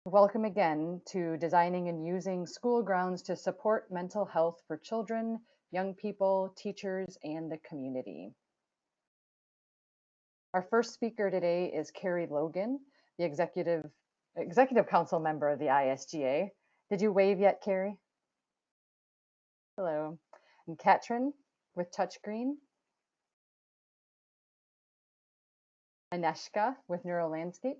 Welcome again to Designing and Using School Grounds to Support Mental Health for Children, Young People, Teachers, and the Community. Our first speaker today is Kerry Logan, the Executive Council member of the ISGA. Did you wave yet, Kerry? Hello. And Kathrin with Touchgreen. Agnieszka with Neurolandscape.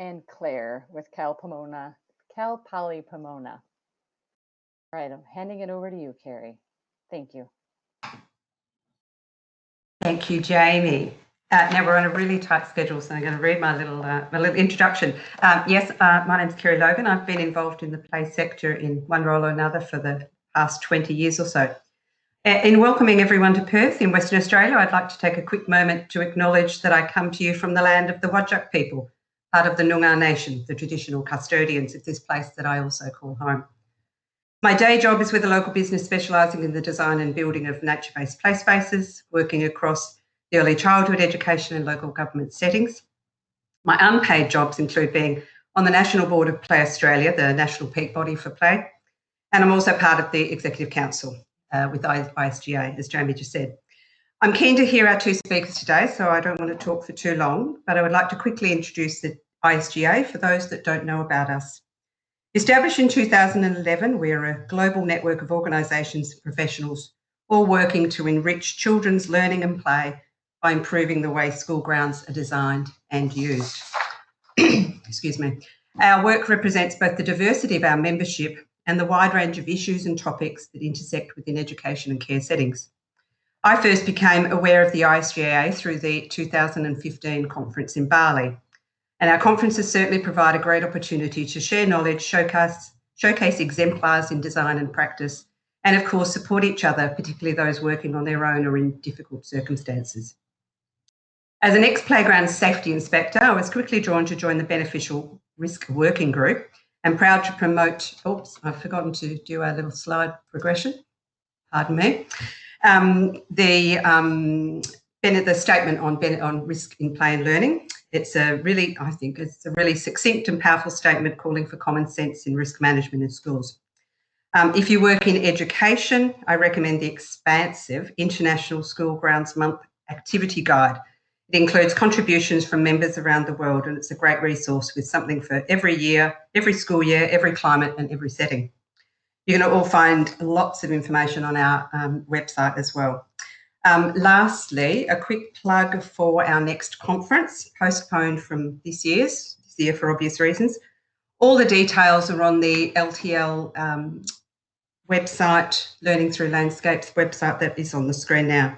And Claire with Cal Poly Pomona. All right, I'm handing it over to you, Kerry. Thank you. Thank you, Jamie. Now we're on a really tight schedule, so I'm going to read my little introduction. My name's Kerry Logan. I've been involved in the play sector in one role or another for the past 20 years or so. In welcoming everyone to Perth in Western Australia, I'd like to take a quick moment to acknowledge that I come to you from the land of the Whadjuk people, part of the Noongar Nation, the traditional custodians of this place that I also call home. My day job is with a local business specialising in the design and building of nature-based play spaces, working across the early childhood education and local government settings. My unpaid jobs include being on the National Board of Play Australia, the national peak body for play, and I'm also part of the Executive Council with ISGA, as Jamie just said. I'm keen to hear our two speakers today, so I don't want to talk for too long, but I would like to quickly introduce the ISGA for those that don't know about us. Established in 2011, we're a global network of organisations and professionals all working to enrich children's learning and play by improving the way school grounds are designed and used. Excuse me. Our work represents both the diversity of our membership and the wide range of issues and topics that intersect within education and care settings. I first became aware of the ISGA through the 2015 conference in Bali. And our conferences certainly provide a great opportunity to share knowledge, showcase exemplars in design and practice, and of course support each other, particularly those working on their own or in difficult circumstances. As an ex-playground safety inspector, I was quickly drawn to join the Beneficial Risk Working Group and proud to promote, I've forgotten to do our little slide progression, pardon me, the statement on risk in play and learning. It's a really succinct and powerful statement calling for common sense in risk management in schools. If you work in education, I recommend the expansive International School Grounds Month Activity Guide. It includes contributions from members around the world, and it's a great resource with something for every year, every school year, every climate and every setting. You're going to all find lots of information on our website as well. Lastly, a quick plug for our next conference, postponed from this year for obvious reasons. All the details are on the LTL website, Learning Through Landscapes website that is on the screen now.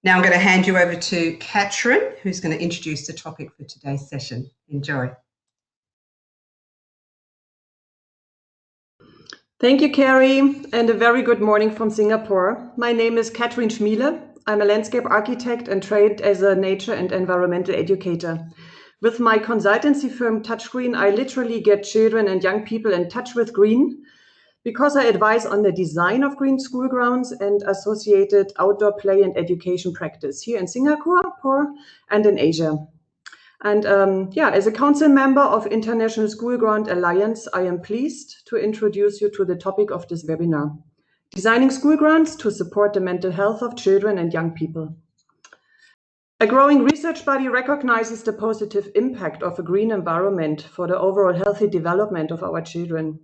Now I'm going to hand you over to Kathrin, who's going to introduce the topic for today's session. Enjoy. Thank you, Kerry, and a very good morning from Singapore. My name is Kathrin Schmiele. I'm a landscape architect and trained as a nature and environmental educator. With my consultancy firm Touchgreen, I literally get children and young people in touch with green because I advise on the design of green school grounds and associated outdoor play and education practice here in Singapore and in Asia. And as a council member of International School Ground Alliance, I am pleased to introduce you to the topic of this webinar, Designing School Grounds to Support the Mental Health of Children and Young People. A growing research body recognizes the positive impact of a green environment for the overall healthy development of our children.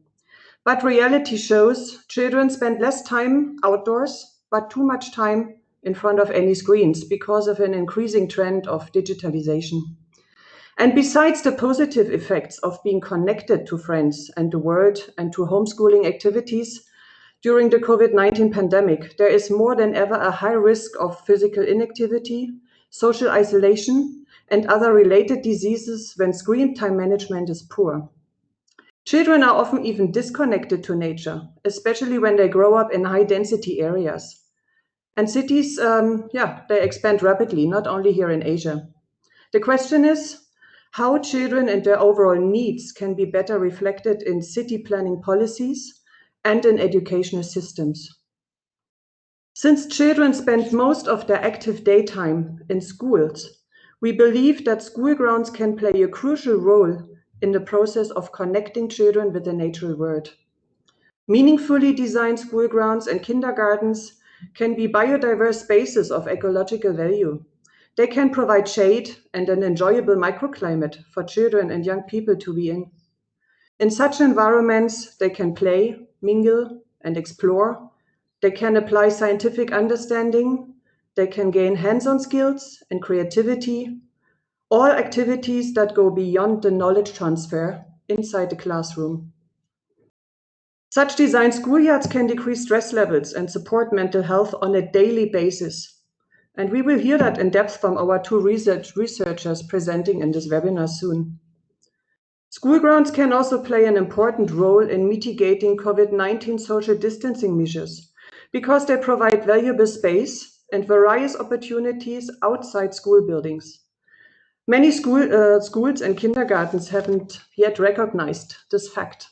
But reality shows children spend less time outdoors, but too much time in front of any screens because of an increasing trend of digitalization. And besides the positive effects of being connected to friends and the world and to homeschooling activities, during the COVID-19 pandemic, there is more than ever a high risk of physical inactivity, social isolation, and other related diseases when screen time management is poor. Children are often even disconnected to nature, especially when they grow up in high-density areas. And cities, they expand rapidly, not only here in Asia. The question is how children and their overall needs can be better reflected in city planning policies and in educational systems. Since children spend most of their active daytime in schools, we believe that school grounds can play a crucial role in the process of connecting children with the natural world. Meaningfully designed school grounds and kindergartens can be biodiverse spaces of ecological value. They can provide shade and an enjoyable microclimate for children and young people to be in. In such environments, they can play, mingle, and explore. They can apply scientific understanding. They can gain hands-on skills and creativity, all activities that go beyond the knowledge transfer inside the classroom. Such designed schoolyards can decrease stress levels and support mental health on a daily basis. And we will hear that in depth from our two researchers presenting in this webinar soon. School grounds can also play an important role in mitigating COVID-19 social distancing measures because they provide valuable space and various opportunities outside school buildings. Many schools and kindergartens haven't yet recognized this fact.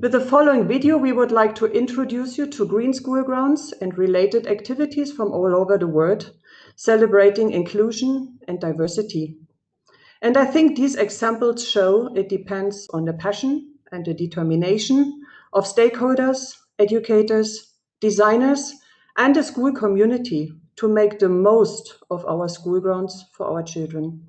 With the following video, we would like to introduce you to green school grounds and related activities from all over the world, celebrating inclusion and diversity. And I think these examples show it depends on the passion and the determination of stakeholders, educators, designers, and the school community to make the most of our school grounds for our children.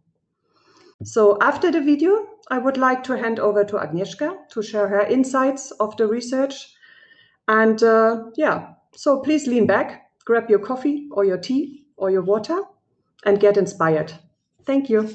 So after the video, I would like to hand over to Agnieszka to share her insights of the research. And so please lean back, grab your coffee or your tea or your water and get inspired. Thank you.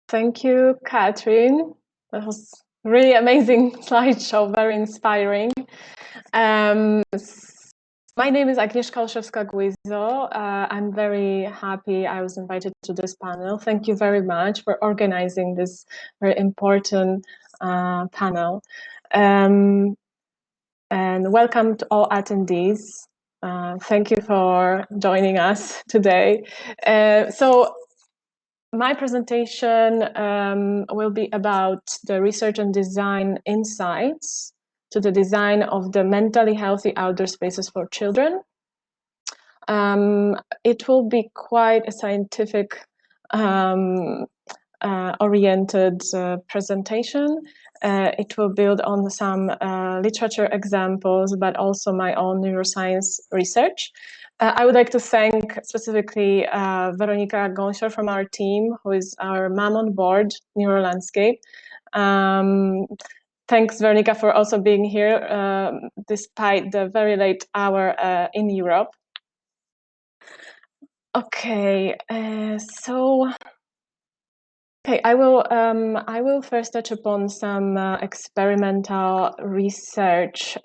Thank you, Kathrin. That was really amazing slideshow, very inspiring. My name is Agnieszka Olszewska-Guizzo. I'm very happy I was invited to this panel. Thank you very much for organizing this very important panel. And welcome to all attendees. Thank you for joining us today. So my presentation will be about the research and design insights to the design of the mentally healthy outdoor spaces for children. It will be quite a scientific oriented presentation. It will build on some literature examples, but also my own neuroscience research. I would like to thank specifically Weronika Gąsior from our team, who is our mom on board, NeuroLandscape. Thanks, Weronika, for also being here despite the very late hour in Europe. Okay, Okay, I will first touch upon some experimental research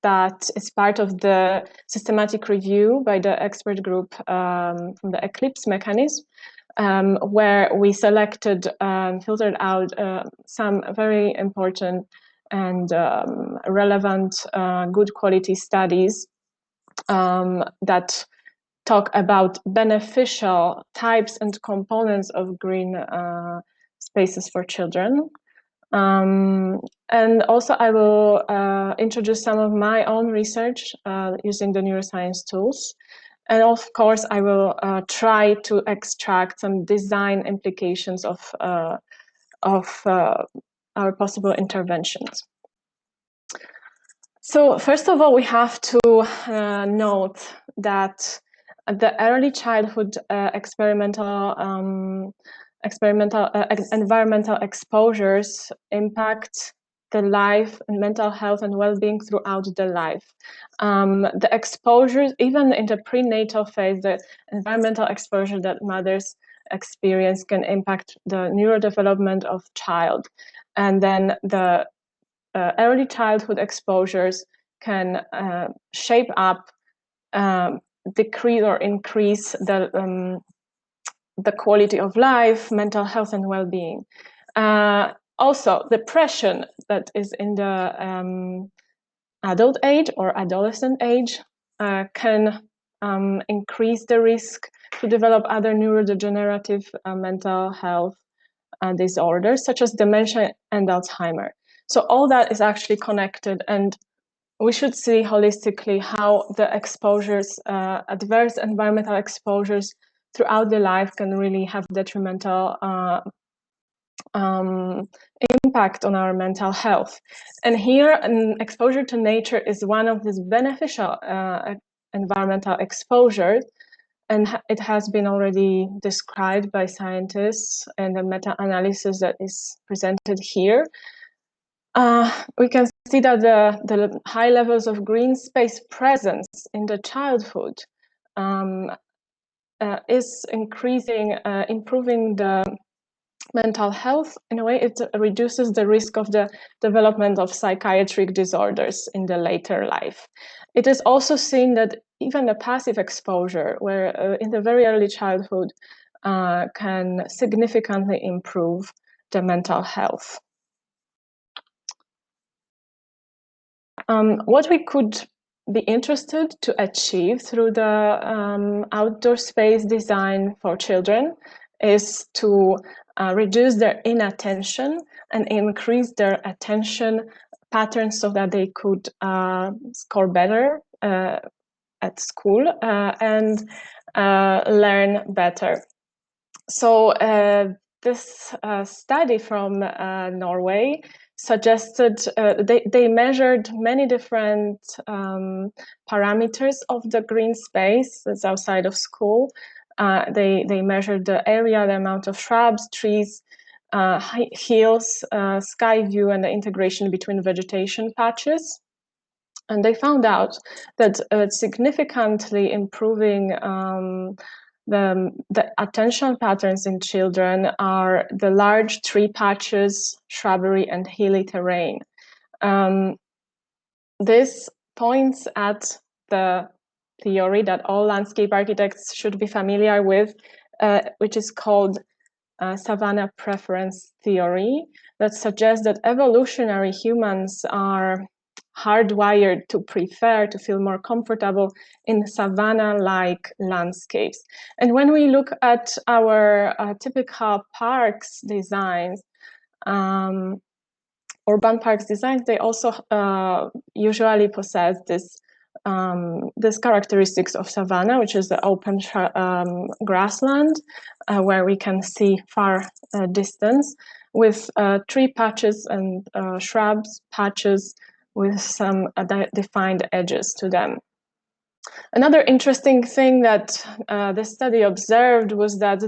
that is part of the systematic review by the expert group from the ECLIPSE mechanism, where we selected and filtered out some very important and relevant good quality studies that talk about beneficial types and components of green spaces for children. And also I will introduce some of my own research using the neuroscience tools. And of course, I will try to extract some design implications of our possible interventions. So first of all, we have to note that the early childhood environmental exposures impact the life and mental health and well-being throughout the life. The exposures, even in the prenatal phase, the environmental exposure that mothers experience can impact the neurodevelopment of child. And then the early childhood exposures can shape up, decrease or increase the quality of life, mental health and well-being. Also, depression that is in the adult age or adolescent age can increase the risk to develop other neurodegenerative mental health disorders, such as dementia and Alzheimer. So all that is actually connected, and we should see holistically how the exposures, adverse environmental exposures throughout the life can really have detrimental impact on our mental health. And here, exposure to nature is one of these beneficial environmental exposures, and it has been already described by scientists in the meta-analysis that is presented here. We can see that the high levels of green space presence in the childhood is increasing, improving the mental health. In a way, it reduces the risk of the development of psychiatric disorders in the later life. It is also seen that even the passive exposure, where in the very early childhood, can significantly improve the mental health. What we could be interested to achieve through the outdoor space design for children is to reduce their inattention and increase their attention patterns so that they could score better at school and learn better. So this study from Norway suggested they measured many different parameters of the green space that's outside of school. They measured the area, the amount of shrubs, trees, hills, sky view, and the integration between vegetation patches. And they found out that significantly improving the attention patterns in children are the large tree patches, shrubbery, and hilly terrain. This points at the theory that all landscape architects should be familiar with, which is called savanna preference theory, that suggests that evolutionary humans are hardwired to prefer, to feel more comfortable in savanna-like landscapes. And when we look at our typical parks designs, urban parks designs, they also usually possess this characteristics of savanna, which is the open grassland where we can see far distance, with tree patches and shrubs patches with some defined edges to them. Another interesting thing that the study observed was that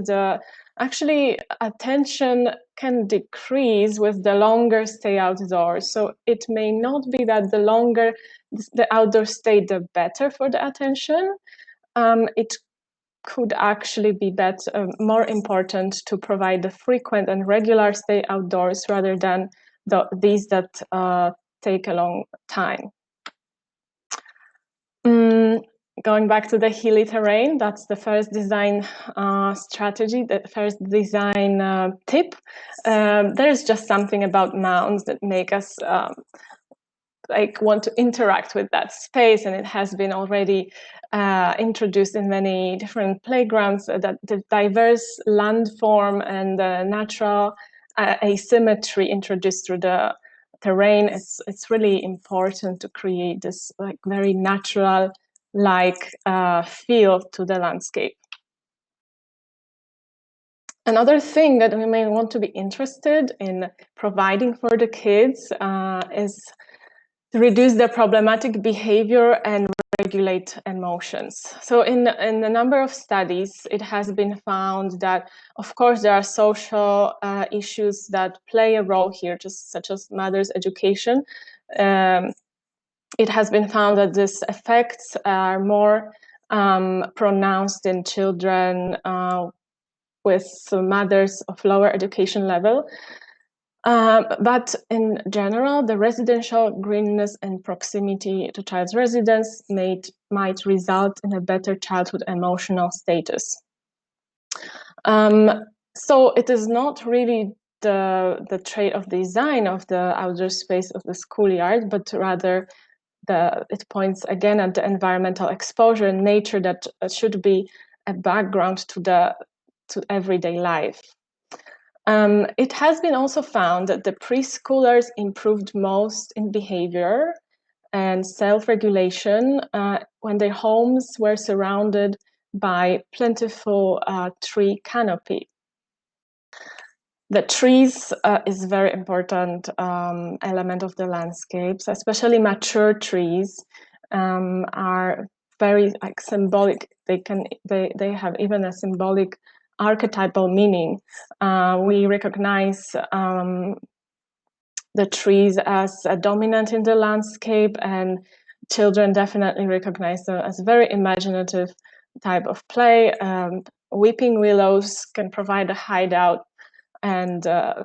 actually attention can decrease with the longer stay outdoors. So it may not be that the longer the outdoor stay, the better for the attention. It could actually be more important to provide the frequent and regular stay outdoors rather than these that take a long time. Going back to the hilly terrain, that's the first design strategy, the first design tip. There's just something about mounds that make us want to interact with that space, and it has been already introduced in many different playgrounds, that the diverse landform and the natural asymmetry introduced through the terrain, it's really important to create this very natural feel to the landscape. Another thing that we may want to be interested in providing for the kids is to reduce their problematic behavior and regulate emotions. So in a number of studies, it has been found that, of course, there are social issues that play a role here, just such as mother's education. It has been found that these effects are more pronounced in children with mothers of lower education level. But in general, the residential greenness and proximity to child's residence might result in a better childhood emotional status. So it is not really the trait of design of the outdoor space of the schoolyard, but rather it points again at the environmental exposure and nature that should be a background to everyday life. It has been also found that the preschoolers improved most in behavior and self-regulation when their homes were surrounded by plentiful tree canopy. The trees is a very important element of the landscapes, especially mature trees are very symbolic. They have even a symbolic archetypal meaning. We recognize the trees as dominant in the landscape, and children definitely recognize them as a very imaginative type of play. Weeping willows can provide a hideout, and a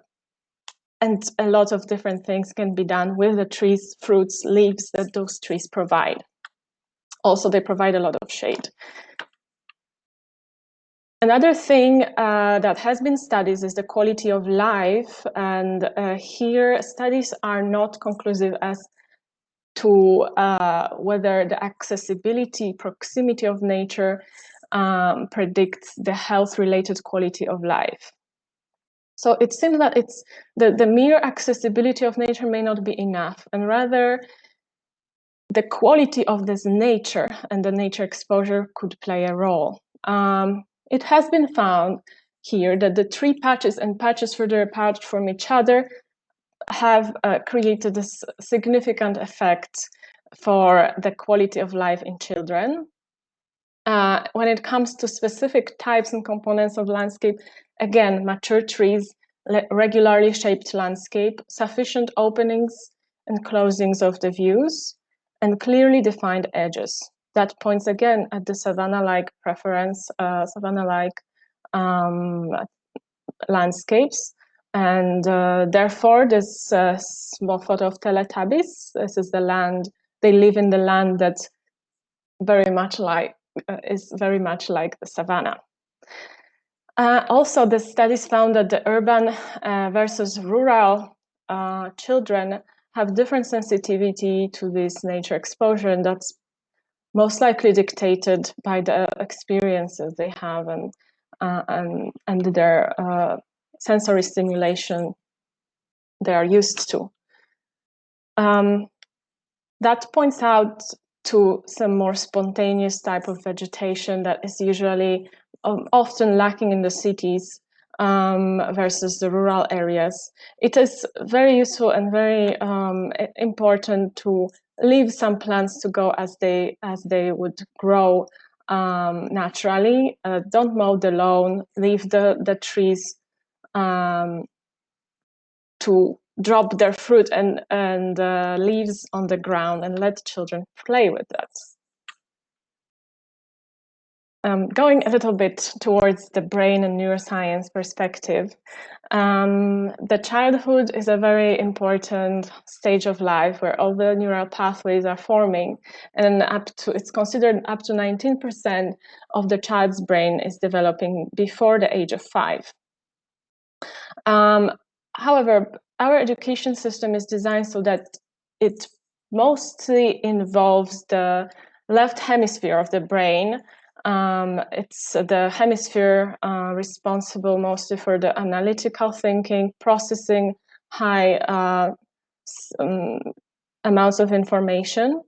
lot of different things can be done with the trees, fruits, leaves that those trees provide. Also, they provide a lot of shade. Another thing that has been studied is the quality of life, and here studies are not conclusive as to whether the accessibility, proximity of nature predicts the health-related quality of life. So it seems that it's the mere accessibility of nature may not be enough, and rather the quality of this nature and the nature exposure could play a role. It has been found here that the tree patches and patches further apart from each other have created this significant effect for the quality of life in children. When it comes to specific types and components of landscape, again, mature trees, regularly shaped landscape, sufficient openings and closings of the views, and clearly defined edges. that points again at the savanna-like preference, savanna-like landscapes. And therefore, this small photo of Teletubbies, this is the land, they live in the land that very much like, is very much like the savanna. Also, the studies found that the urban versus rural children have different sensitivity to this nature exposure, and that's most likely dictated by the experiences they have and their sensory stimulation they are used to. That points out to some more spontaneous type of vegetation that is usually often lacking in the cities versus the rural areas. It is very useful and very important to leave some plants to go as they would grow naturally. Don't mow the lawn. Leave the trees to drop their fruit and leaves on the ground and let children play with that. Going a little bit towards the brain and neuroscience perspective, the childhood is a very important stage of life where all the neural pathways are forming, and it's considered up to 19% of the child's brain is developing before the age of 5. However, our education system is designed so that it mostly involves the left hemisphere of the brain. It's the hemisphere responsible mostly for the analytical thinking, processing high amounts of information,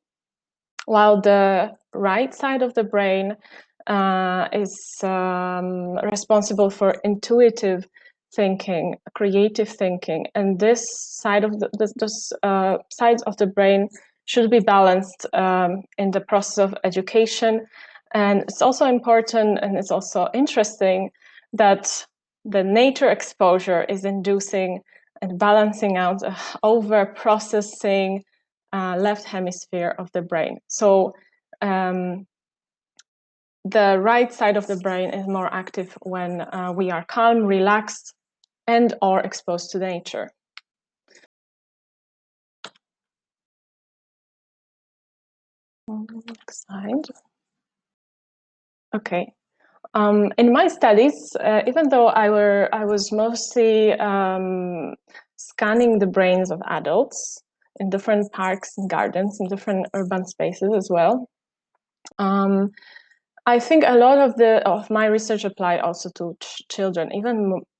while the right side of the brain is responsible for intuitive thinking, creative thinking, and this side of sides of the brain should be balanced in the process of education. And it's also important, and it's also interesting, that the nature exposure is inducing and balancing out over processing left hemisphere of the brain. So the right side of the brain is more active when we are calm, relaxed, and or exposed to nature. Next slide. Okay. In my studies, even though I was mostly scanning the brains of adults in different parks and gardens, in different urban spaces as well, I think a lot of my research applied also to children,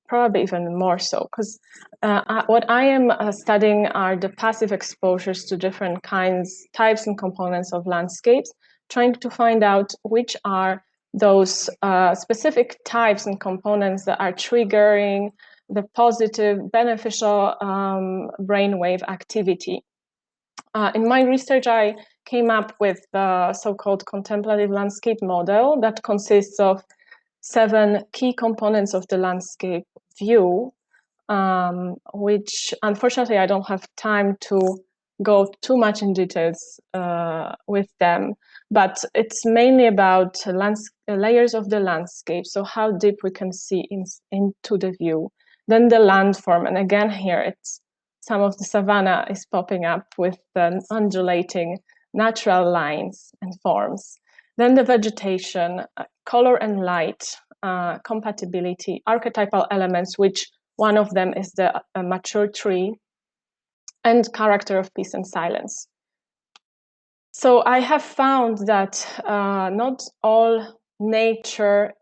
probably even more so, because what I am studying are the passive exposures to different types and components of landscapes, trying to find out which are those specific types and components that are triggering the positive, beneficial brainwave activity. In my research, I came up with the so-called contemplative landscape model that consists of 7 key components of the landscape view, which unfortunately I don't have time to go too much in details with them, but it's mainly about layers of the landscape, so how deep we can see into the view. Then the landform, and again here it's some of the savanna is popping up with the undulating natural lines and forms. Then the vegetation, color and light, compatibility, archetypal elements, which one of them is the mature tree, and character of peace and silence. So I have found that not all nature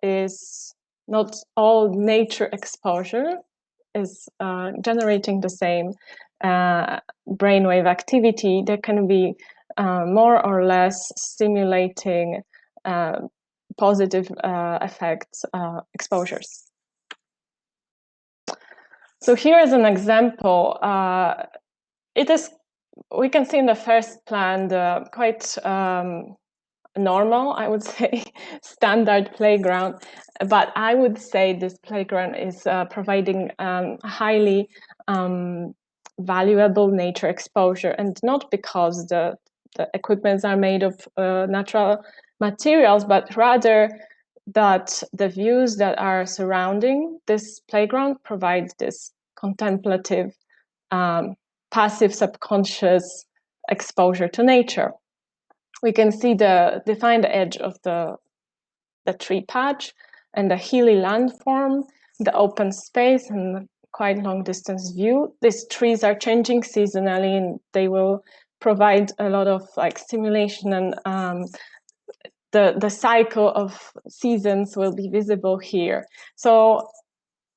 exposure is generating the same brainwave activity. There can be more or less stimulating positive effects exposures. So here is an example. We can see in the first plan the quite normal, I would say, standard playground, but I would say this playground is providing highly valuable nature exposure, and not because the the equipments are made of natural materials, but rather that the views that are surrounding this playground provide this contemplative, passive, subconscious exposure to nature. We can see the defined edge of the tree patch and the hilly landform, the open space, and the quite long distance view. These trees are changing seasonally, and they will provide a lot of like stimulation, and the cycle of seasons will be visible here. So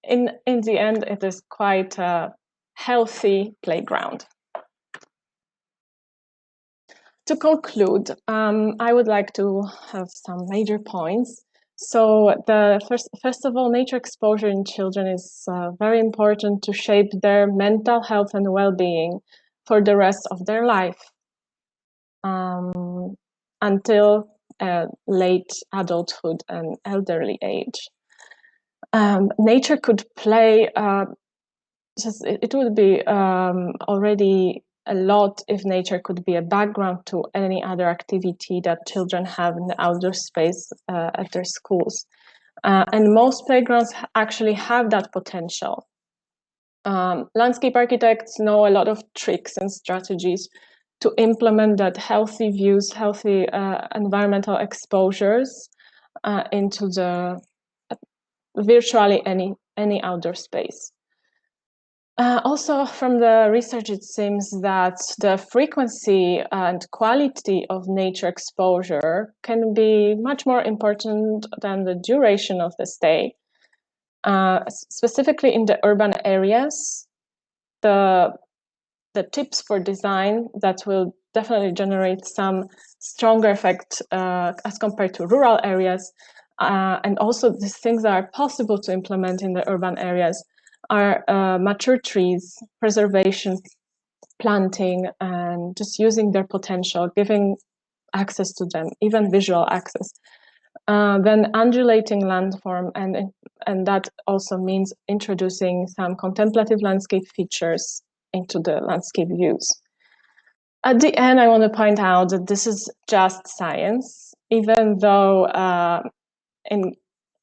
in the end, it is quite a healthy playground. To conclude, I would like to have some major points. So the first of all, nature exposure in children is very important to shape their mental health and well-being for the rest of their life, until late adulthood and elderly age. Nature could play, it would be already a lot if nature could be a background to any other activity that children have in the outdoor space at their schools. And most playgrounds actually have that potential. Landscape architects know a lot of tricks and strategies to implement that healthy views, healthy environmental exposures into the virtually any outdoor space. Also, from the research, it seems that the frequency and quality of nature exposure can be much more important than the duration of the stay. Specifically in the urban areas, the tips for design that will definitely generate some stronger effect as compared to rural areas, and also these things that are possible to implement in the urban areas are mature trees, preservation, planting, and just using their potential, giving access to them, even visual access. Then undulating landform, and that also means introducing some contemplative landscape features into the landscape views. At the end, I want to point out that this is just science, even though in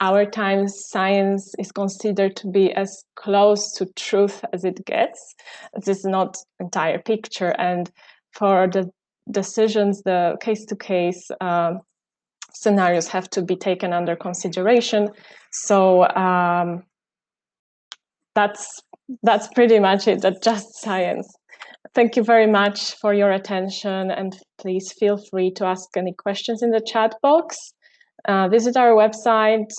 our times, science is considered to be as close to truth as it gets. This is not entire picture, and for the decisions, the case-to-case scenarios have to be taken under consideration. So that's pretty much it. That's just science. Thank you very much for your attention, and please feel free to ask any questions in the chat box. Visit our website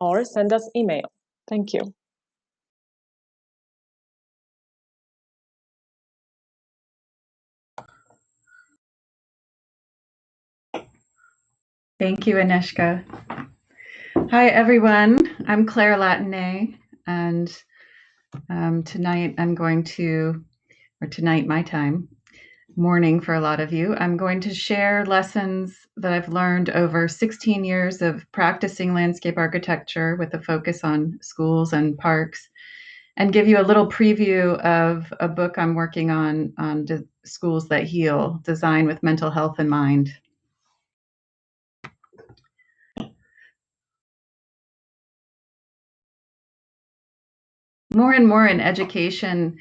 or send us email. Thank you. Thank you, Agnieszka. Hi, everyone. I'm Claire Latane, and tonight my time, morning for a lot of you, I'm going to share lessons that I've learned over 16 years of practicing landscape architecture with a focus on schools and parks, and give you a little preview of a book I'm working on Schools That Heal, Design with Mental Health in Mind. More and more in education,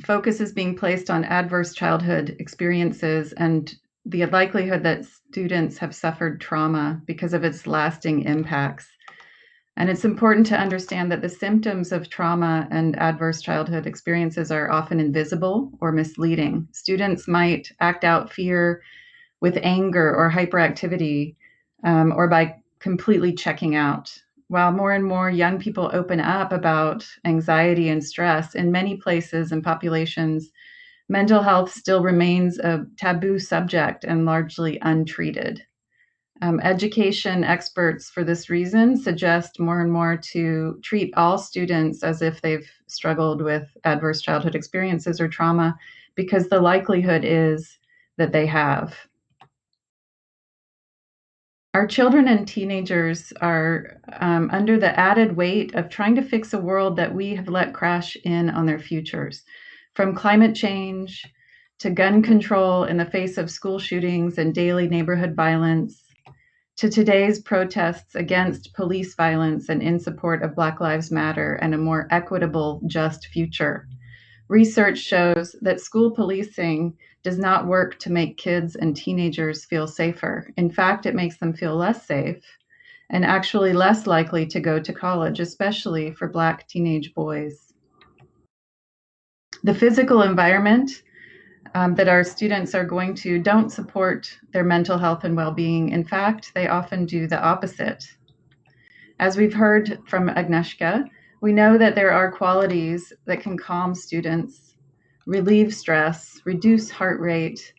focus is being placed on adverse childhood experiences and the likelihood that students have suffered trauma because of its lasting impacts. And it's important to understand that the symptoms of trauma and adverse childhood experiences are often invisible or misleading. Students might act out fear with anger or hyperactivity, or by completely checking out. While more and more young people open up about anxiety and stress, in many places and populations, mental health still remains a taboo subject and largely untreated. Education experts, for this reason, suggest more and more to treat all students as if they've struggled with adverse childhood experiences or trauma, because the likelihood is that they have. Our children and teenagers are under the added weight of trying to fix a world that we have let crash in on their futures. From climate change to gun control in the face of school shootings and daily neighborhood violence, to today's protests against police violence and in support of Black Lives Matter and a more equitable, just future. Research shows that school policing does not work to make kids and teenagers feel safer. In fact, it makes them feel less safe and actually less likely to go to college, especially for Black teenage boys. The physical environment that our students are going to don't support their mental health and well-being. In fact, they often do the opposite. As we've heard from Agnieszka, we know that there are qualities that can calm students, relieve stress, reduce heart rate,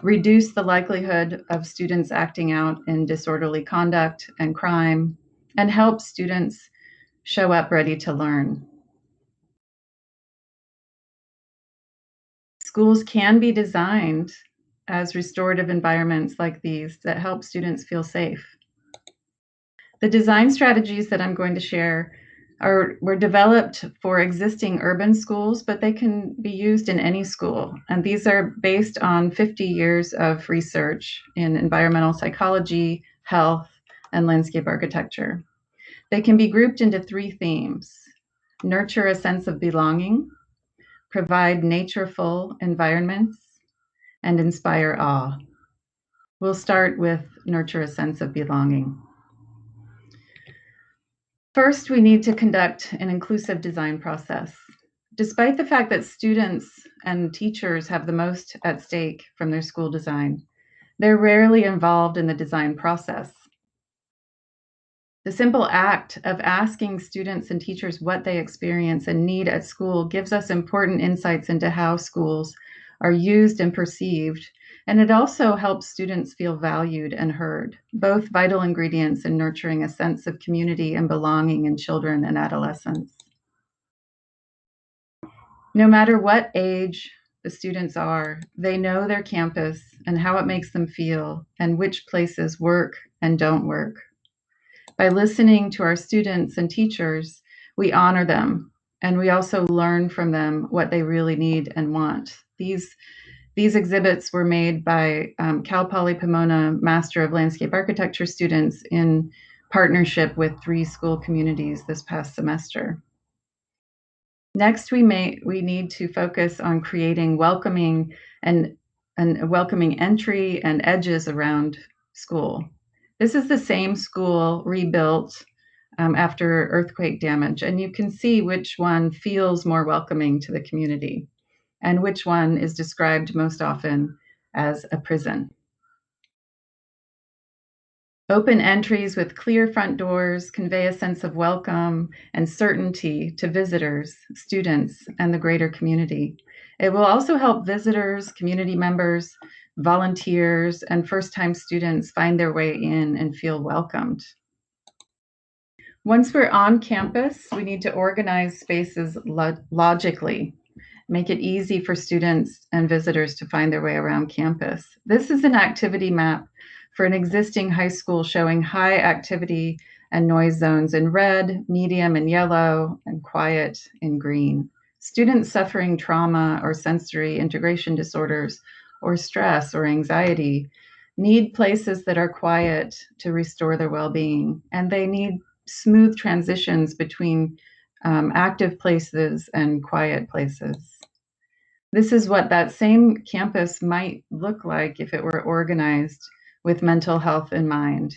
reduce the likelihood of students acting out in disorderly conduct and crime, and help students show up ready to learn. Schools can be designed as restorative environments like these that help students feel safe. The design strategies that I'm going to share were developed for existing urban schools, but they can be used in any school. And these are based on 50 years of research in environmental psychology, health, and landscape architecture. They can be grouped into 3 themes: nurture a sense of belonging, provide natureful environments, and inspire awe. We'll start with nurture a sense of belonging. First, we need to conduct an inclusive design process. Despite the fact that students and teachers have the most at stake from their school design, they're rarely involved in the design process. The simple act of asking students and teachers what they experience and need at school gives us important insights into how schools are used and perceived, and it also helps students feel valued and heard, both vital ingredients in nurturing a sense of community and belonging in children and adolescents. No matter what age the students are, they know their campus and how it makes them feel and which places work and don't work. By listening to our students and teachers, we honor them, and we also learn from them what they really need and want. These exhibits were made by Cal Poly Pomona Master of Landscape Architecture students in partnership with 3 school communities this past semester. Next, we need to focus on creating welcoming and welcoming entry and edges around school. This is the same school rebuilt after earthquake damage, and you can see which one feels more welcoming to the community and which one is described most often as a prison. Open entries with clear front doors convey a sense of welcome and certainty to visitors, students, and the greater community. It will also help visitors, community members, volunteers, and first-time students find their way in and feel welcomed. Once we're on campus, we need to organize spaces logically, make it easy for students and visitors to find their way around campus. This is an activity map for an existing high school showing high activity and noise zones in red, medium in yellow, and quiet in green. Students suffering trauma or sensory integration disorders or stress or anxiety need places that are quiet to restore their well-being, and they need smooth transitions between active places and quiet places. This is what that same campus might look like if it were organized with mental health in mind.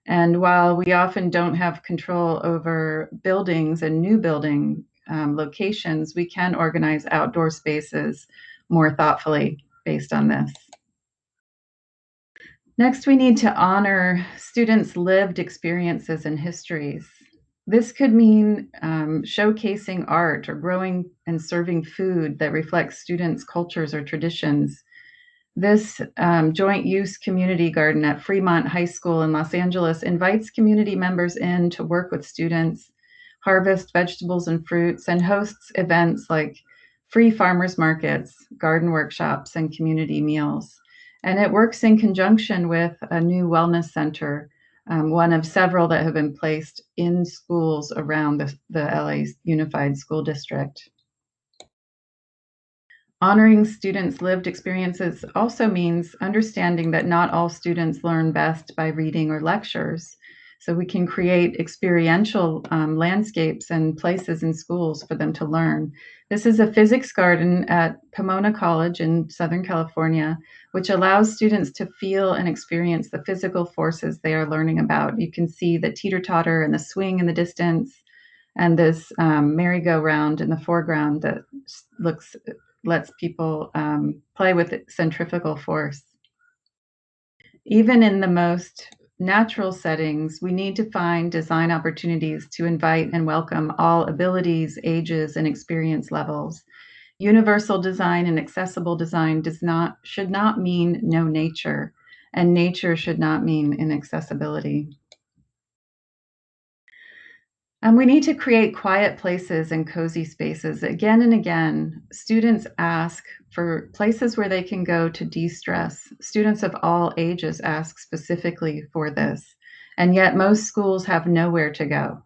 And while we often don't have control over buildings and new building locations, we can organize outdoor spaces more thoughtfully based on this. Next, we need to honor students' lived experiences and histories. This could mean showcasing art or growing and serving food that reflects students' cultures or traditions. This joint use community garden at Fremont High School in Los Angeles invites community members in to work with students, harvest vegetables and fruits, and hosts events like free farmers markets, garden workshops, and community meals. And it works in conjunction with a new wellness center, one of several that have been placed in schools around the LA Unified School District. Honoring students' lived experiences also means understanding that not all students learn best by reading or lectures. So we can create experiential landscapes and places in schools for them to learn. This is a physics garden at Pomona College in Southern California, which allows students to feel and experience the physical forces they are learning about. You can see the teeter-totter and the swing in the distance, and this merry-go-round in the foreground that lets people play with centrifugal force. Even in the most natural settings, we need to find design opportunities to invite and welcome all abilities, ages, and experience levels. Universal design and accessible design should not mean no nature, and nature should not mean inaccessibility. And we need to create quiet places and cozy spaces. Again and again, students ask for places where they can go to de-stress. Students of all ages ask specifically for this, and yet most schools have nowhere to go.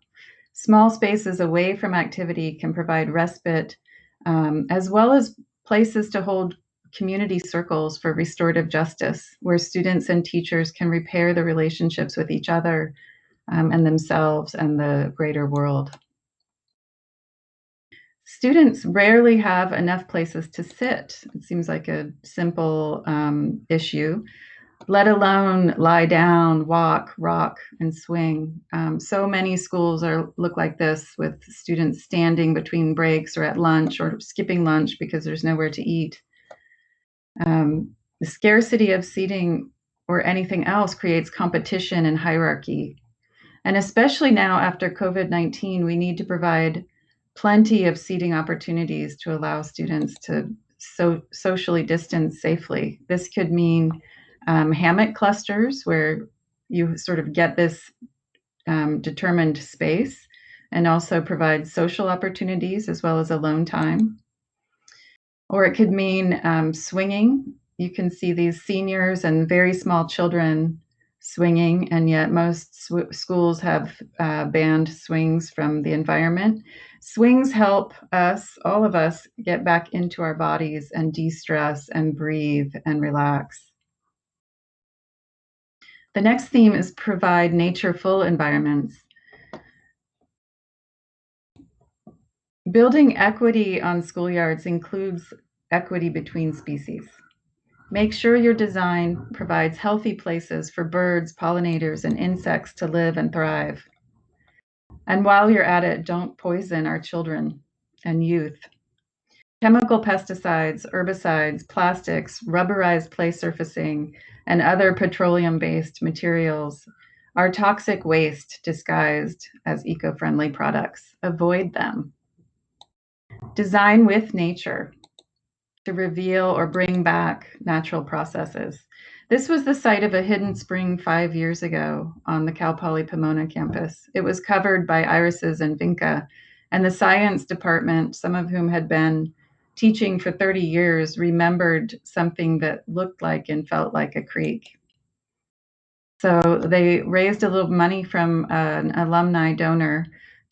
Small spaces away from activity can provide respite, as well as places to hold community circles for restorative justice, where students and teachers can repair the relationships with each other, and themselves and the greater world. Students rarely have enough places to sit. It seems like a simple issue, let alone lie down, walk, rock, and swing. So many schools look like this, with students standing between breaks or at lunch or skipping lunch because there's nowhere to eat. The scarcity of seating or anything else creates competition and hierarchy. And especially now after COVID-19, we need to provide plenty of seating opportunities to allow students to socially distance safely. This could mean hammock clusters where you sort of get this determined space, and also provide social opportunities as well as alone time. Or it could mean swinging. You can see these seniors and very small children swinging, and yet most schools have banned swings from the environment. Swings help us, all of us, get back into our bodies and de-stress and breathe and relax. The next theme is provide nature-full environments. Building equity on schoolyards includes equity between species. Make sure your design provides healthy places for birds, pollinators, and insects to live and thrive. And while you're at it, don't poison our children and youth. Chemical pesticides, herbicides, plastics, rubberized play surfacing, and other petroleum-based materials are toxic waste disguised as eco-friendly products. Avoid them. Design with nature to reveal or bring back natural processes. This was the site of a hidden spring 5 years ago on the Cal Poly Pomona campus. It was covered by irises and vinca, and the science department, some of whom had been teaching for 30 years, remembered something that looked like and felt like a creek. So they raised a little money from an alumni donor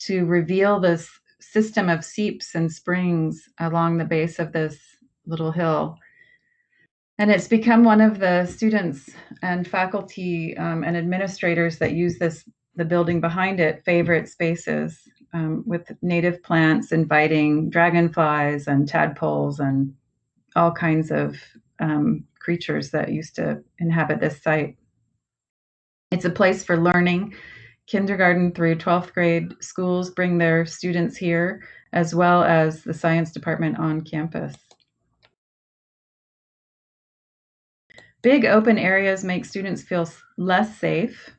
to reveal this system of seeps and springs along the base of this little hill. And it's become one of the students and faculty and administrators that use the building behind it, favorite spaces, with native plants inviting dragonflies and tadpoles and all kinds of creatures that used to inhabit this site. It's a place for learning. Kindergarten through 12th grade schools bring their students here, as well as the science department on campus. Big open areas make students feel less safe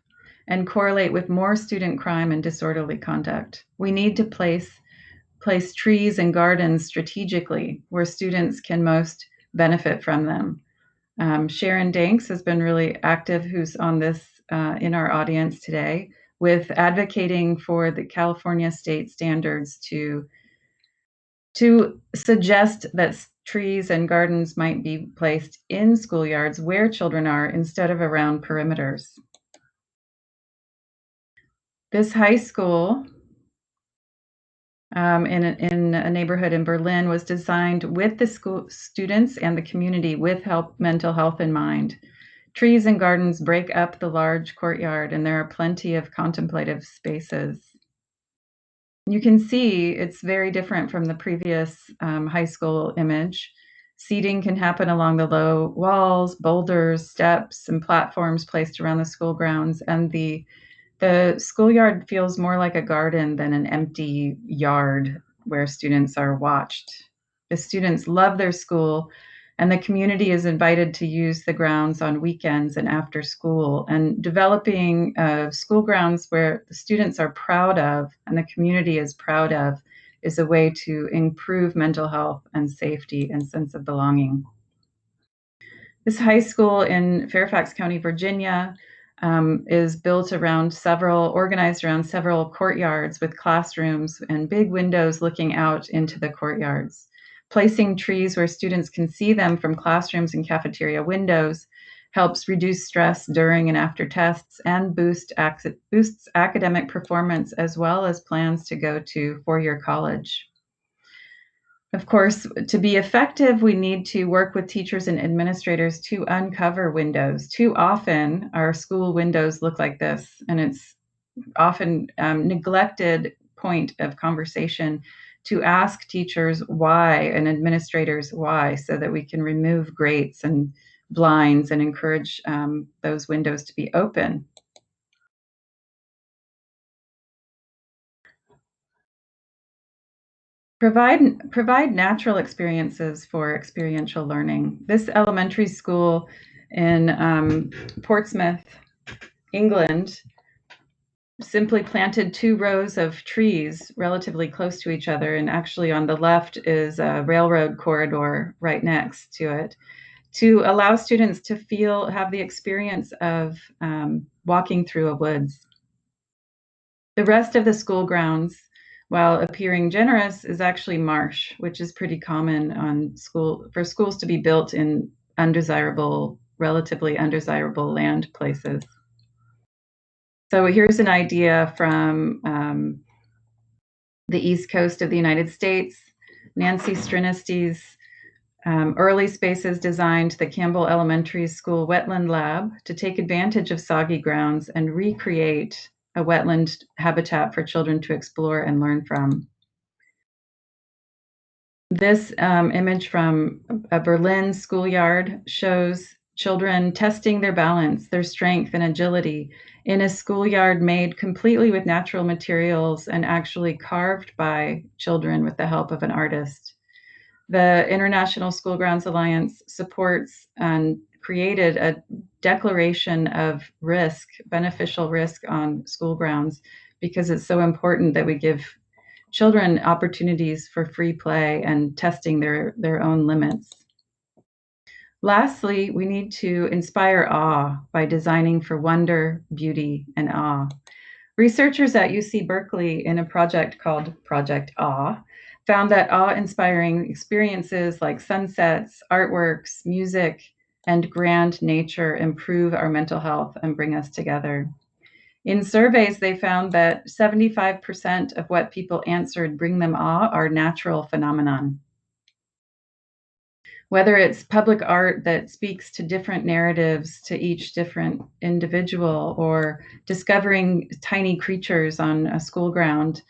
and correlate with more student crime and disorderly conduct. We need to place trees and gardens strategically where students can most benefit from them. Sharon Danks has been really active, who's on this in our audience today, with advocating for the California state standards to suggest that trees and gardens might be placed in schoolyards where children are instead of around perimeters. This high school in a neighborhood in Berlin was designed with the school students and the community with mental health in mind. Trees and gardens break up the large courtyard, and there are plenty of contemplative spaces. You can see it's very different from the previous high school image. Seating can happen along the low walls, boulders, steps, and platforms placed around the school grounds, and the schoolyard feels more like a garden than an empty yard where students are watched. The students love their school, and the community is invited to use the grounds on weekends and after school. And developing school grounds where the students are proud of and the community is proud of is a way to improve mental health and safety and sense of belonging. This high school in Fairfax County, Virginia, is built organized around several courtyards with classrooms and big windows looking out into the courtyards. Placing trees where students can see them from classrooms and cafeteria windows helps reduce stress during and after tests and boosts academic performance, as well as plans to go to four-year college. Of course, to be effective, we need to work with teachers and administrators to uncover windows. Too often, our school windows look like this, and it's often neglected point of conversation to ask teachers why and administrators why, so that we can remove grates and blinds and encourage those windows to be open. Provide natural experiences for experiential learning. This elementary school in Portsmouth, England, simply planted 2 rows of trees relatively close to each other, and actually on the left is a railroad corridor right next to it, to allow students to have the experience of walking through a woods. The rest of the school grounds, while appearing generous, is actually marsh, which is pretty common for schools to be built in relatively undesirable land places. So here's an idea from the East Coast of the United States. Nancy Strinisty's early spaces designed the Campbell Elementary School Wetland Lab to take advantage of soggy grounds and recreate a wetland habitat for children to explore and learn from. This image from a Berlin schoolyard shows children testing their balance, their strength and agility in a schoolyard made completely with natural materials and actually carved by children with the help of an artist. The International School Grounds Alliance supports and created a declaration of beneficial risk on school grounds, because it's so important that we give children opportunities for free play and testing their own limits. Lastly, we need to inspire awe by designing for wonder, beauty, and awe. Researchers at UC Berkeley, in a project called Project Awe, found that awe-inspiring experiences like sunsets, artworks, music, and grand nature improve our mental health and bring us together. In surveys, they found that 75% of what people answered bring them awe are natural phenomenon. Whether it's public art that speaks to different narratives to each different individual, or discovering tiny creatures on a school ground,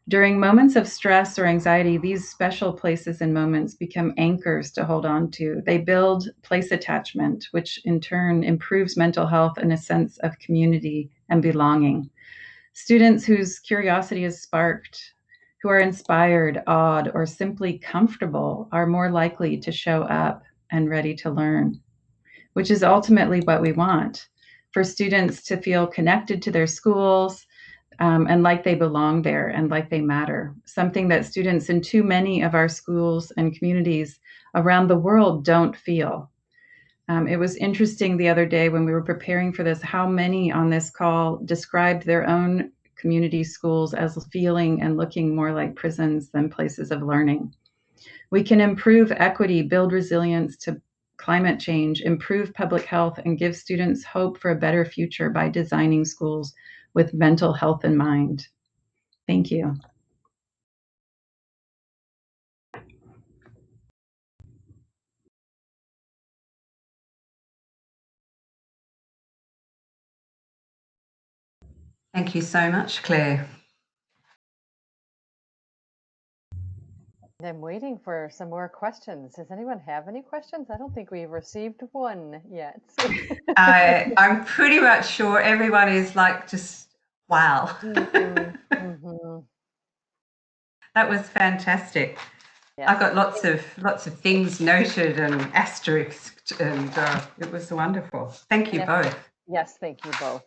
during moments of stress or anxiety, these special places and moments become anchors to hold on to. They build place attachment, which in turn improves mental health and a sense of community and belonging. Students whose curiosity is sparked, who are inspired, awed, or simply comfortable, are more likely to show up and ready to learn, which is ultimately what we want, for students to feel connected to their schools, and like they belong there and like they matter, something that students in too many of our schools and communities around the world don't feel. It was interesting the other day when we were preparing for this, how many on this call described their own community schools as feeling and looking more like prisons than places of learning. We can improve equity, build resilience to climate change, improve public health, and give students hope for a better future by designing schools with mental health in mind. Thank you. Thank you so much, Claire. I'm waiting for some more questions. Does anyone have any questions? I don't think we've received one yet. I'm pretty much sure everyone is like just, wow. That was fantastic. Yes. I've got lots of things noted and asterisks, and it was wonderful. Thank you both. Yes, thank you both.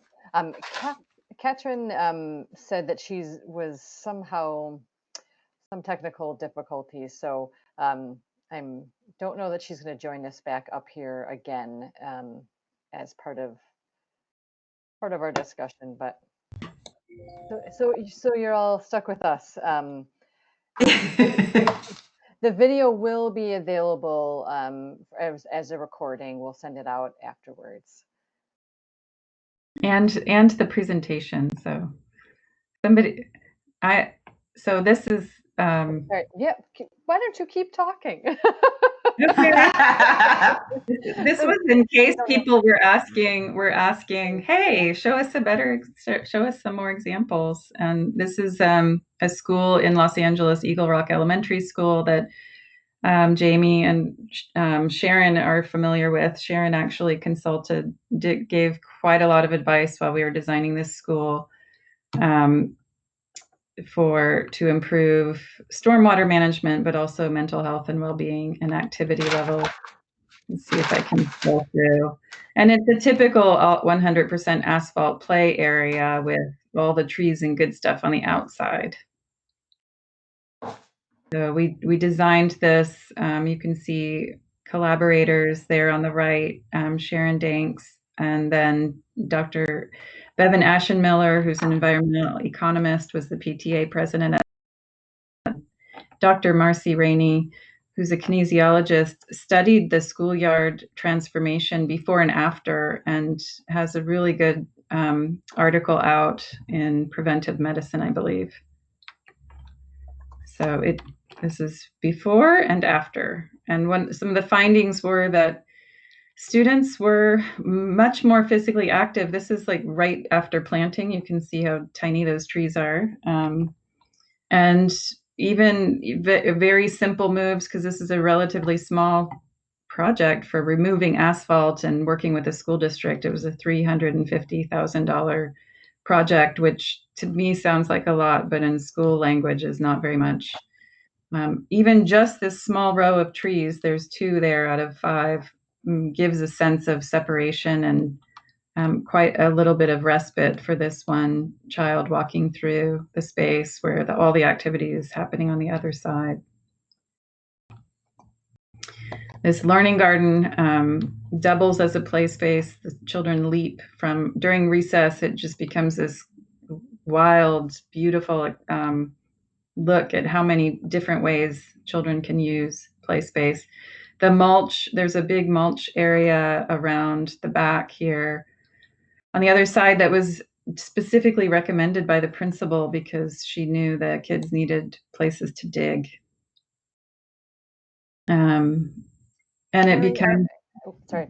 Kathrin said that was somehow some technical difficulties, so I don't know that she's going to join us back up here again as part of our discussion. But so you're all stuck with us. The video will be available as a recording. We'll send it out afterwards. And the presentation. So so this is right. Yeah. Why don't you keep talking? This was in case people were asking, hey, show us some more examples. And this is a school in Los Angeles, Eagle Rock Elementary School, that Jamie and Sharon are familiar with. Sharon actually gave quite a lot of advice while we were designing this school to improve stormwater management, but also mental health and well-being and activity level. Let's see if I can scroll through. And it's a typical 100% asphalt play area with all the trees and good stuff on the outside. So we designed this. You can see collaborators there on the right, Sharon Danks, and then Dr. Bevan Ashenmiller, who's an environmental economist, was the PTA president. Dr. Marcy Rainey, who's a kinesiologist, studied the schoolyard transformation before and after, and has a really good article out in Preventive Medicine, I believe. So this is before and after. And some of the findings were that students were much more physically active. This is like right after planting. You can see how tiny those trees are. And even very simple moves, because this is a relatively small project for removing asphalt and working with the school district. It was a $350,000 project, which to me sounds like a lot, but in school language is not very much. Even just this small row of trees, there's 2 there out of 5, gives a sense of separation and quite a little bit of respite for this one child walking through the space where all the activity is happening on the other side. This learning garden doubles as a play space. The children leap during recess. It just becomes this wild, beautiful look at how many different ways children can use play space. The mulch, there's a big mulch area around the back here. On the other side, that was specifically recommended by the principal because she knew that kids needed places to dig. And it became. Sorry.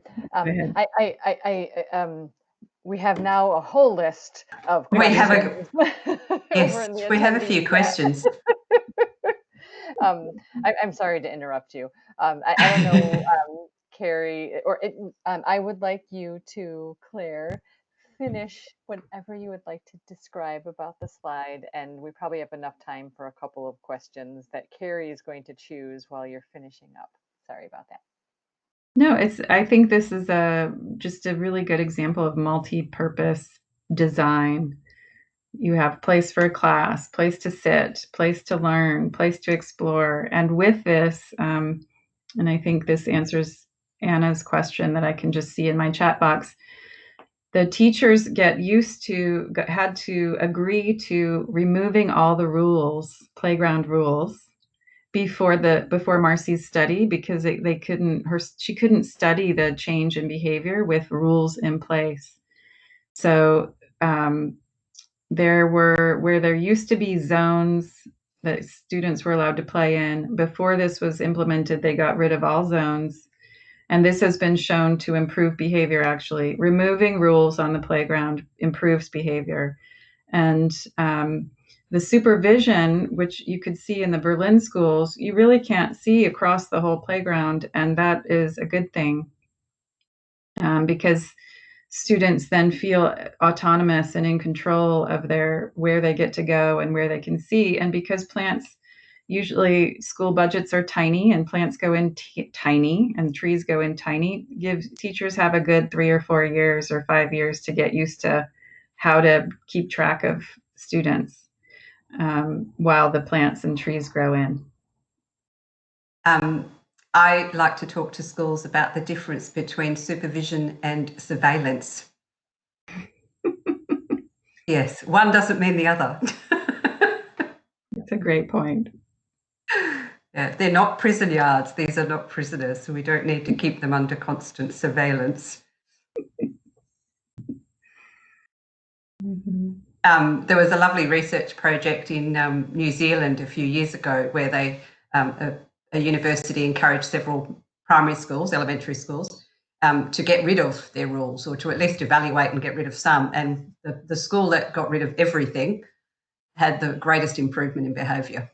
We have now a whole list of questions. We have a few questions. I'm sorry to interrupt you. I don't know, Kerry, or I would like you to, Claire, finish whatever you would like to describe about the slide, and we probably have enough time for a couple of questions that Kerry is going to choose while you're finishing up. Sorry about that. No, I think this is just a really good example of multi-purpose design. You have place for a class, place to sit, place to learn, place to explore. And with this, and I think this answers Anna's question that I can just see in my chat box, the teachers had to agree to removing all the rules, playground rules, before Marcy's study, because she couldn't study the change in behavior with rules in place. So where there used to be zones that students were allowed to play in, before this was implemented, they got rid of all zones. And this has been shown to improve behavior, actually. Removing rules on the playground improves behavior. And the supervision, which you could see in the Berlin schools, you really can't see across the whole playground, and that is a good thing, because students then feel autonomous and in control of where they get to go and where they can see. And because plants, usually school budgets are tiny, and plants go in tiny, and trees go in tiny, teachers have a good 3 or 4 years or 5 years to get used to how to keep track of students while the plants and trees grow in. I like to talk to schools about the difference between supervision and surveillance. Yes, one doesn't mean the other. That's a great point. Yeah, they're not prison yards. These are not prisoners, so we don't need to keep them under constant surveillance. Mm-hmm. There was a lovely research project in New Zealand a few years ago where they a university encouraged several primary schools, elementary schools, to get rid of their rules, or to at least evaluate and get rid of some. And the school that got rid of everything had the greatest improvement in behaviour.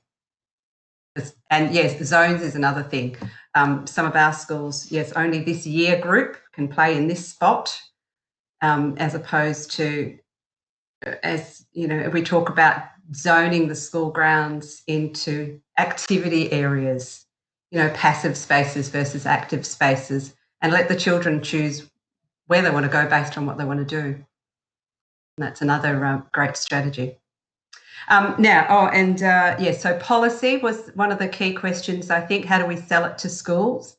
And yes, the zones is another thing. Some of our schools, yes, only this year group can play in this spot, as opposed to, as you know, we talk about zoning the school grounds into activity areas, you know, passive spaces versus active spaces, and let the children choose where they want to go based on what they want to do. And that's another great strategy. So policy was one of the key questions, I think. How do we sell it to schools?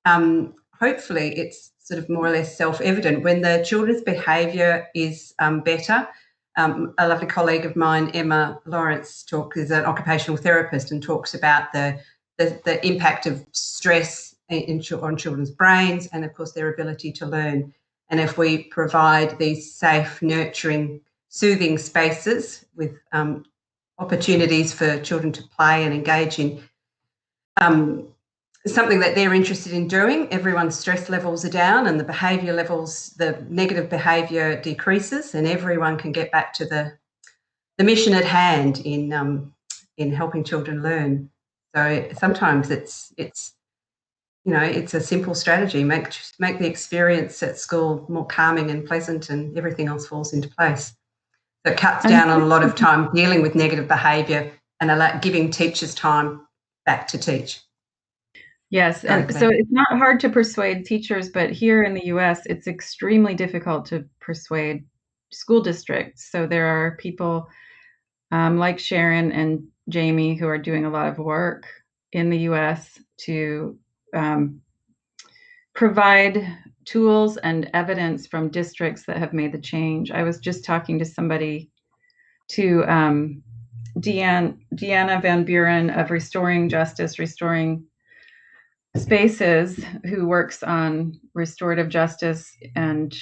Hopefully it's sort of more or less self-evident. When the children's behaviour is better, a lovely colleague of mine, Emma Lawrence, is an occupational therapist and talks about the impact of stress on children's brains and, of course, their ability to learn. And if we provide these safe, nurturing, soothing spaces with opportunities for children to play and engage in something that they're interested in doing, everyone's stress levels are down and the behaviour levels, the negative behaviour decreases, and everyone can get back to the mission at hand in helping children learn. So sometimes it's you know, it's a simple strategy. Make the experience at school more calming and pleasant, and everything else falls into place. So it cuts down on a lot of time dealing with negative behaviour and giving teachers time back to teach. Yes, and so it's not hard to persuade teachers, but here in the US, it's extremely difficult to persuade school districts. So there are people like Sharon and Jamie who are doing a lot of work in the US to provide tools and evidence from districts that have made the change. I was just talking to somebody, to Deanna Van Buren of Restoring Justice, Restoring Spaces, who works on restorative justice and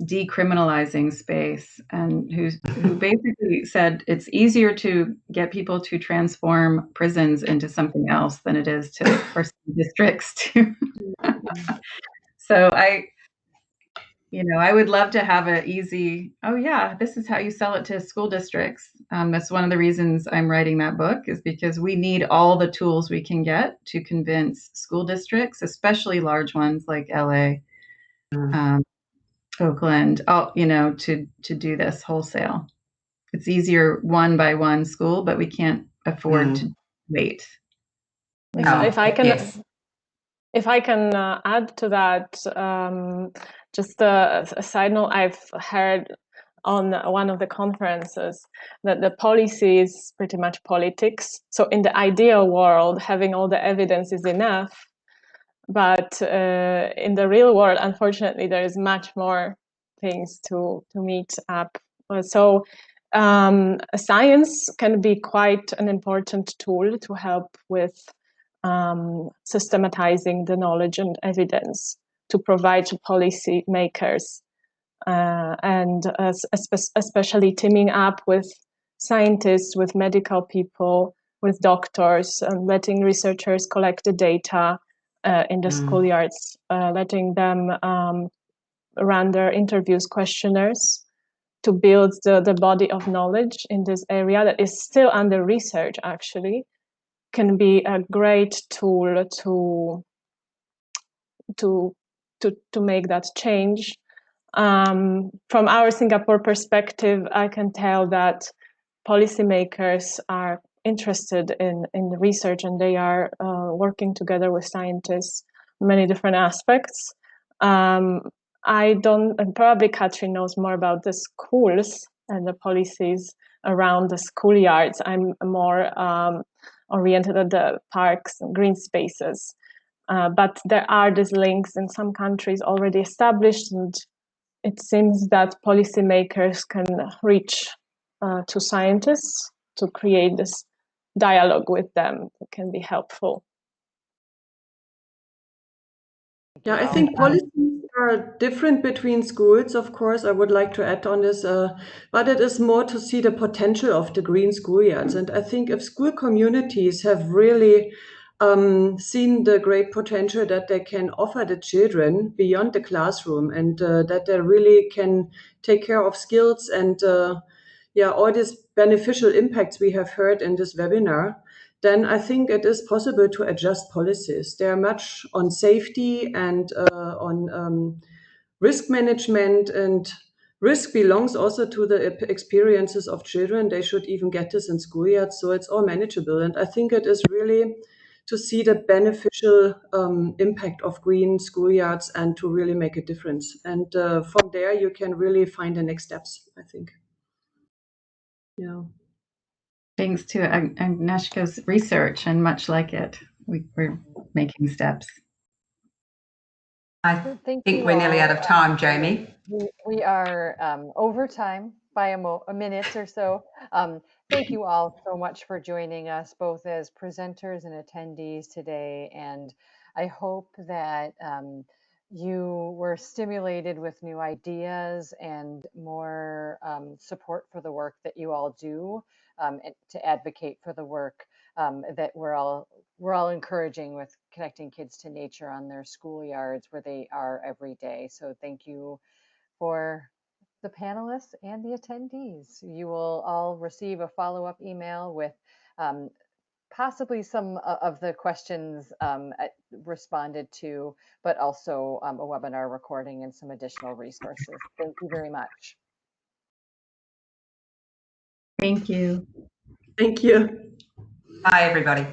decriminalizing space, and who basically said it's easier to get people to transform prisons into something else than it is for districts to. So I would love to have an easy, oh yeah, this is how you sell it to school districts. That's one of the reasons I'm writing that book, is because we need all the tools we can get to convince school districts, especially large ones like LA, Oakland, to do this wholesale. It's easier one by one school, but we can't afford to wait. If I can add to that, just a side note, I've heard on one of the conferences that the policy is pretty much politics. So in the ideal world, having all the evidence is enough. But in the real world, unfortunately, there is much more things to meet up. So science can be quite an important tool to help with systematizing the knowledge and evidence to provide to policy makers, and especially teaming up with scientists, with medical people, with doctors, and letting researchers collect the data in the schoolyards, letting them run their interviews, questionnaires, to build the body of knowledge in this area that is still under research, actually, can be a great tool to make that change. From our Singapore perspective, I can tell that policymakers are interested in the research, and they are working together with scientists in many different aspects. I don't, and probably Kathrin knows more about the schools and the policies around the schoolyards. I'm more oriented at the parks and green spaces. But there are these links in some countries already established, and it seems that policymakers can reach to scientists to create this dialogue with them that can be helpful. Yeah, I think policies are different between schools, of course. I would like to add on this, but it is more to see the potential of the green schoolyards. And I think if school communities have really seen the great potential that they can offer the children beyond the classroom, and that they really can take care of skills and all these beneficial impacts we have heard in this webinar, then I think it is possible to adjust policies. They are much on safety and on risk management, and risk belongs also to the experiences of children. They should even get this in schoolyards, so it's all manageable. And I think it is really to see the beneficial impact of green schoolyards and to really make a difference. And from there, you can really find the next steps, I think. Yeah. Thanks to Agnieszka's research, and much like it, we're making steps. I think we're nearly out of time, Jamie. We are over time by a minute or so. Thank you all so much for joining us, both as presenters and attendees today. And I hope that you were stimulated with new ideas and more support for the work that you all do, and to advocate for the work that we're all encouraging with connecting kids to nature on their schoolyards where they are every day. So thank you for the panelists and the attendees. You will all receive a follow-up email with possibly some of the questions responded to, but also a webinar recording and some additional resources. Thank you very much. Thank you. Thank you. Bye, everybody.